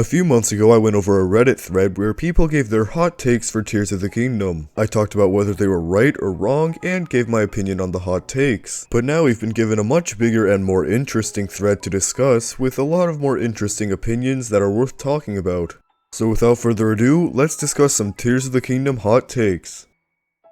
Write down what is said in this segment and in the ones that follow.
A few months ago I went over a Reddit thread where people gave their hot takes for Tears of the Kingdom. I talked about whether they were right or wrong and gave my opinion on the hot takes. But now we've been given a much bigger and more interesting thread to discuss with a lot of more interesting opinions that are worth talking about. So without further ado, let's discuss some Tears of the Kingdom hot takes.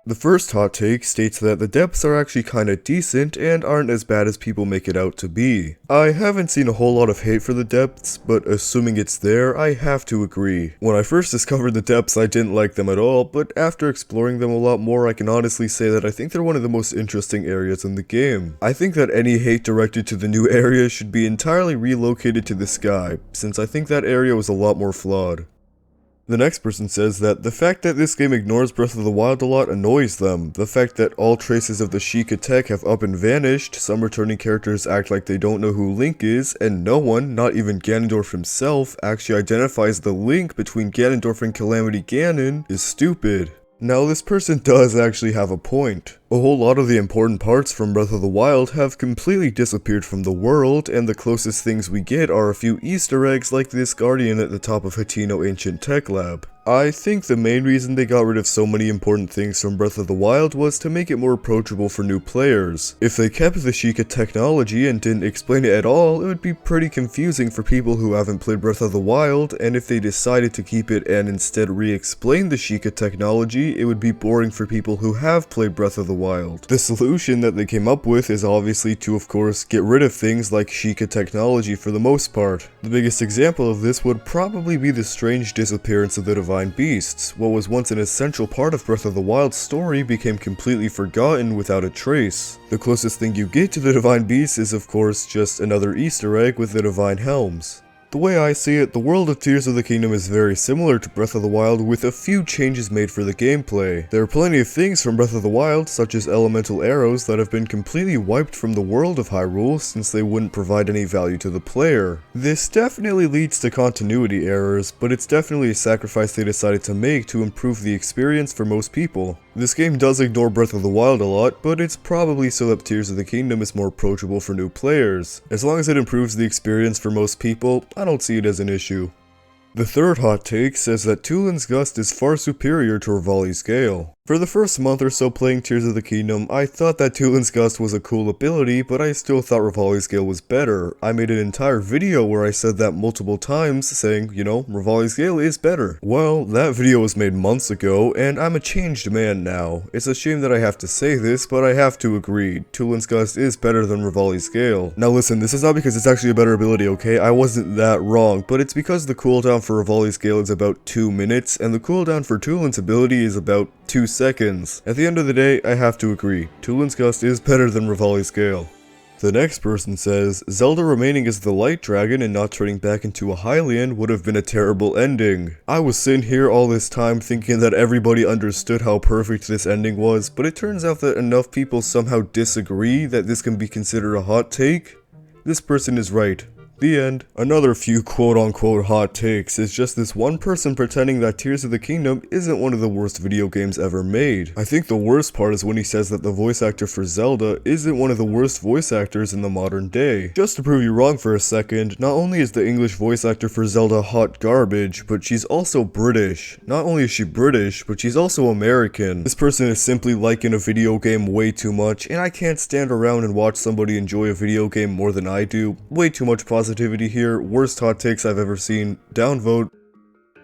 The first hot take states that the depths are actually kinda decent and aren't as bad as people make it out to be. I haven't seen a whole lot of hate for the depths, but assuming it's there, I have to agree. When I first discovered the depths, I didn't like them at all, but after exploring them a lot more, I can honestly say that I think they're one of the most interesting areas in the game. I think that any hate directed to the new area should be entirely relocated to the sky, since I think that area was a lot more flawed. The next person says that the fact that this game ignores Breath of the Wild a lot annoys them. The fact that all traces of the Sheikah tech have up and vanished, some returning characters act like they don't know who Link is, and no one, not even Ganondorf himself, actually identifies the link between Ganondorf and Calamity Ganon, is stupid. Now this person does actually have a point. A whole lot of the important parts from Breath of the Wild have completely disappeared from the world, and the closest things we get are a few Easter eggs like this Guardian at the top of Hateno Ancient Tech Lab. I think the main reason they got rid of so many important things from Breath of the Wild was to make it more approachable for new players. If they kept the Sheikah technology and didn't explain it at all, it would be pretty confusing for people who haven't played Breath of the Wild, and if they decided to keep it and instead re-explain the Sheikah technology, it would be boring for people who have played Breath of the Wild. The solution that they came up with is obviously to, of course, get rid of things like Sheikah technology for the most part. The biggest example of this would probably be the strange disappearance of the Divine Beasts. What was once an essential part of Breath of the Wild's story became completely forgotten without a trace. The closest thing you get to the Divine Beasts is, of course, just another Easter egg with the Divine Helms. The way I see it, the world of Tears of the Kingdom is very similar to Breath of the Wild with a few changes made for the gameplay. There are plenty of things from Breath of the Wild, such as elemental arrows, that have been completely wiped from the world of Hyrule since they wouldn't provide any value to the player. This definitely leads to continuity errors, but it's definitely a sacrifice they decided to make to improve the experience for most people. This game does ignore Breath of the Wild a lot, but it's probably so that Tears of the Kingdom is more approachable for new players. As long as it improves the experience for most people, I don't see it as an issue. The third hot take says that Tulin's Gust is far superior to Revali's Gale. For the first month or so playing Tears of the Kingdom, I thought that Tulin's Gust was a cool ability, but I still thought Revali's Gale was better. I made an entire video where I said that multiple times, saying, you know, Revali's Gale is better. Well, that video was made months ago, and I'm a changed man now. It's a shame that I have to say this, but I have to agree. Tulin's Gust is better than Revali's Gale. Now listen, this is not because it's actually a better ability, okay? I wasn't that wrong, but it's because the cooldown for Revali's Gale is about 2 minutes, and the cooldown for Tulin's ability is about 2 seconds. At the end of the day, I have to agree. Tulin's Gust is better than Revali's Gale. The next person says, Zelda remaining as the Light Dragon and not turning back into a Hylian would have been a terrible ending. I was sitting here all this time thinking that everybody understood how perfect this ending was, but it turns out that enough people somehow disagree that this can be considered a hot take. This person is right. The end. Another few quote-unquote hot takes is just this one person pretending that Tears of the Kingdom isn't one of the worst video games ever made. I think the worst part is when he says that the voice actor for Zelda isn't one of the worst voice actors in the modern day. Just to prove you wrong for a second, not only is the English voice actor for Zelda hot garbage, but she's also British. Not only is she British, but she's also American. This person is simply liking a video game way too much, and I can't stand around and watch somebody enjoy a video game more than I do. Way too much positivity here, worst hot takes I've ever seen, downvote.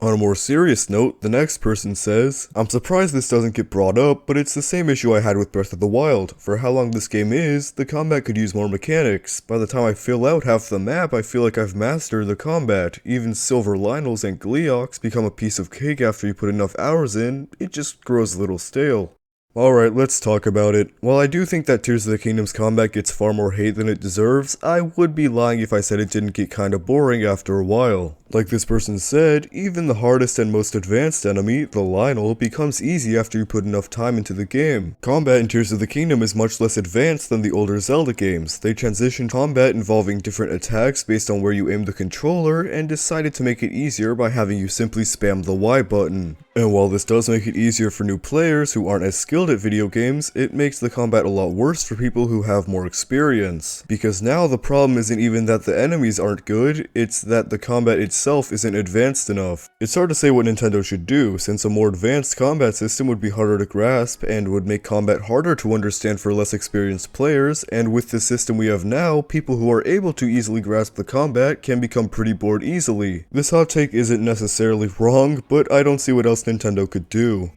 On a more serious note, the next person says, I'm surprised this doesn't get brought up, but it's the same issue I had with Breath of the Wild. For how long this game is, the combat could use more mechanics. By the time I fill out half the map, I feel like I've mastered the combat. Even Silver Lynels and Gleeoks become a piece of cake after you put enough hours in, it just grows a little stale. Alright, let's talk about it. While I do think that Tears of the Kingdom's combat gets far more hate than it deserves, I would be lying if I said it didn't get kinda boring after a while. Like this person said, even the hardest and most advanced enemy, the Lynel, becomes easy after you put enough time into the game. Combat in Tears of the Kingdom is much less advanced than the older Zelda games. They transitioned combat involving different attacks based on where you aim the controller, and decided to make it easier by having you simply spam the Y button. And while this does make it easier for new players who aren't as skilled at video games, it makes the combat a lot worse for people who have more experience. Because now the problem isn't even that the enemies aren't good, it's that the combat itself itself isn't advanced enough. It's hard to say what Nintendo should do, since a more advanced combat system would be harder to grasp and would make combat harder to understand for less experienced players, and with the system we have now, people who are able to easily grasp the combat can become pretty bored easily. This hot take isn't necessarily wrong, but I don't see what else Nintendo could do.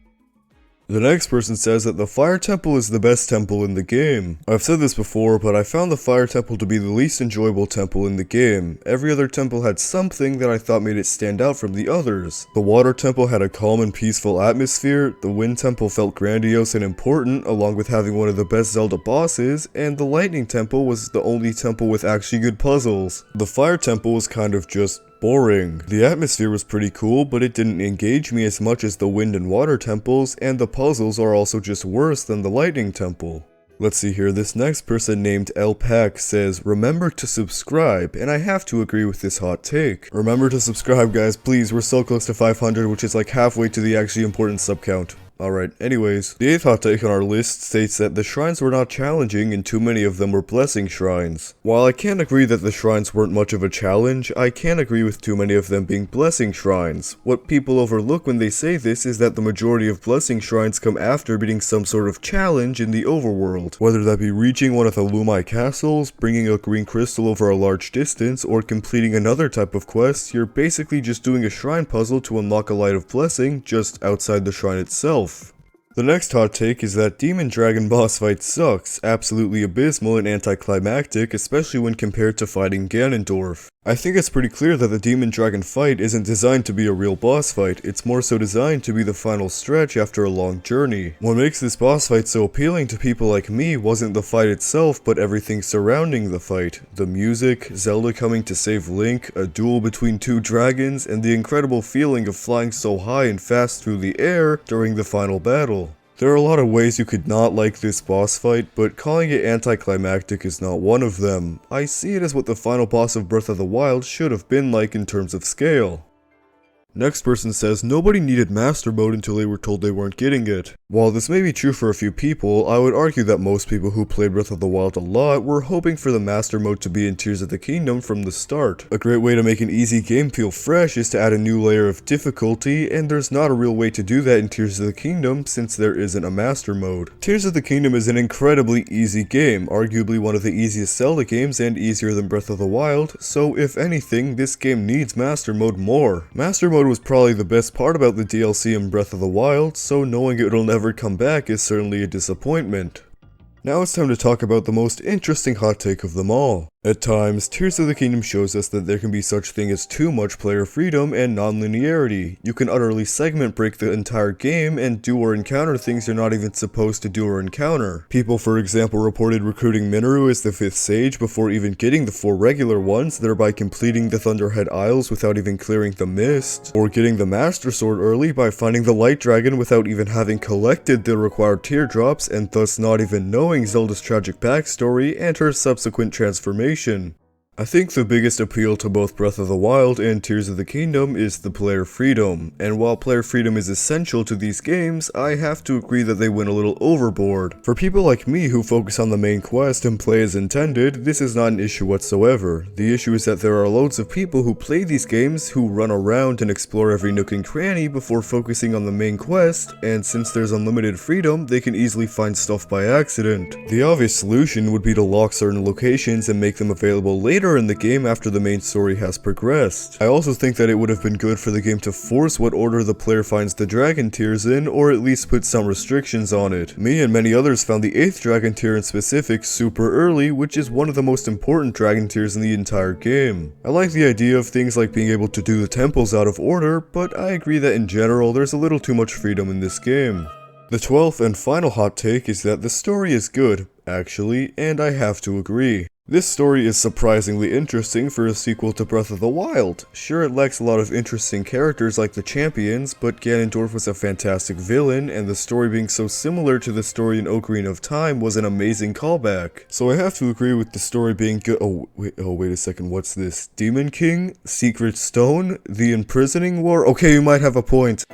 The next person says that the Fire Temple is the best temple in the game. I've said this before, but I found the Fire Temple to be the least enjoyable temple in the game. Every other temple had something that I thought made it stand out from the others. The Water Temple had a calm and peaceful atmosphere, the Wind Temple felt grandiose and important, along with having one of the best Zelda bosses, and the Lightning Temple was the only temple with actually good puzzles. The Fire Temple was kind of just boring. The atmosphere was pretty cool, but it didn't engage me as much as the Wind and Water temples, and the puzzles are also just worse than the Lightning Temple. Let's see here, this next person named LPack says, remember to subscribe, and I have to agree with this hot take. Remember to subscribe guys, please, we're so close to 500, which is like halfway to the actually important sub count. Alright, anyways, the 8th hot take on our list states that the shrines were not challenging and too many of them were blessing shrines. While I can't agree that the shrines weren't much of a challenge, I can agree with too many of them being blessing shrines. What people overlook when they say this is that the majority of blessing shrines come after beating some sort of challenge in the overworld. Whether that be reaching one of the Lumai castles, bringing a green crystal over a large distance, or completing another type of quest, you're basically just doing a shrine puzzle to unlock a light of blessing just outside the shrine itself. The next hot take is that Demon Dragon boss fight sucks, absolutely abysmal and anticlimactic, especially when compared to fighting Ganondorf. I think it's pretty clear that the Demon Dragon fight isn't designed to be a real boss fight, it's more so designed to be the final stretch after a long journey. What makes this boss fight so appealing to people like me wasn't the fight itself, but everything surrounding the fight. The music, Zelda coming to save Link, a duel between two dragons, and the incredible feeling of flying so high and fast through the air during the final battle. There are a lot of ways you could not like this boss fight, but calling it anticlimactic is not one of them. I see it as what the final boss of Breath of the Wild should have been like in terms of scale. Next person says nobody needed Master Mode until they were told they weren't getting it. While this may be true for a few people, I would argue that most people who played Breath of the Wild a lot were hoping for the Master Mode to be in Tears of the Kingdom from the start. A great way to make an easy game feel fresh is to add a new layer of difficulty, and there's not a real way to do that in Tears of the Kingdom since there isn't a Master Mode. Tears of the Kingdom is an incredibly easy game, arguably one of the easiest Zelda games and easier than Breath of the Wild, so if anything, this game needs Master Mode more. Master Mode was probably the best part about the DLC in Breath of the Wild, so knowing it'll never come back is certainly a disappointment. Now it's time to talk about the most interesting hot take of them all. At times, Tears of the Kingdom shows us that there can be such thing as too much player freedom and non-linearity. You can utterly segment break the entire game and do or encounter things you're not even supposed to do or encounter. People, for example, reported recruiting Minoru as the 5th sage before even getting the 4 regular ones, thereby completing the Thunderhead Isles without even clearing the mist, or getting the Master Sword early by finding the Light Dragon without even having collected the required teardrops and thus not even knowing Zelda's tragic backstory and her subsequent transformation. I think the biggest appeal to both Breath of the Wild and Tears of the Kingdom is the player freedom, and while player freedom is essential to these games, I have to agree that they went a little overboard. For people like me who focus on the main quest and play as intended, this is not an issue whatsoever. The issue is that there are loads of people who play these games who run around and explore every nook and cranny before focusing on the main quest, and since there's unlimited freedom, they can easily find stuff by accident. The obvious solution would be to lock certain locations and make them available later in the game after the main story has progressed. I also think that it would have been good for the game to force what order the player finds the dragon tears in, or at least put some restrictions on it. Me and many others found the 8th dragon tier in specific super early, which is one of the most important dragon tiers in the entire game. I like the idea of things like being able to do the temples out of order, but I agree that in general there's a little too much freedom in this game. The 12th and final hot take is that the story is good, actually, and I have to agree. This story is surprisingly interesting for a sequel to Breath of the Wild. Sure, it lacks a lot of interesting characters like the champions, but Ganondorf was a fantastic villain, and the story being so similar to the story in Ocarina of Time was an amazing callback. So I have to agree with the story being good. Oh wait a second, what's this? Demon King? Secret Stone? The Imprisoning War? Okay, you might have a point.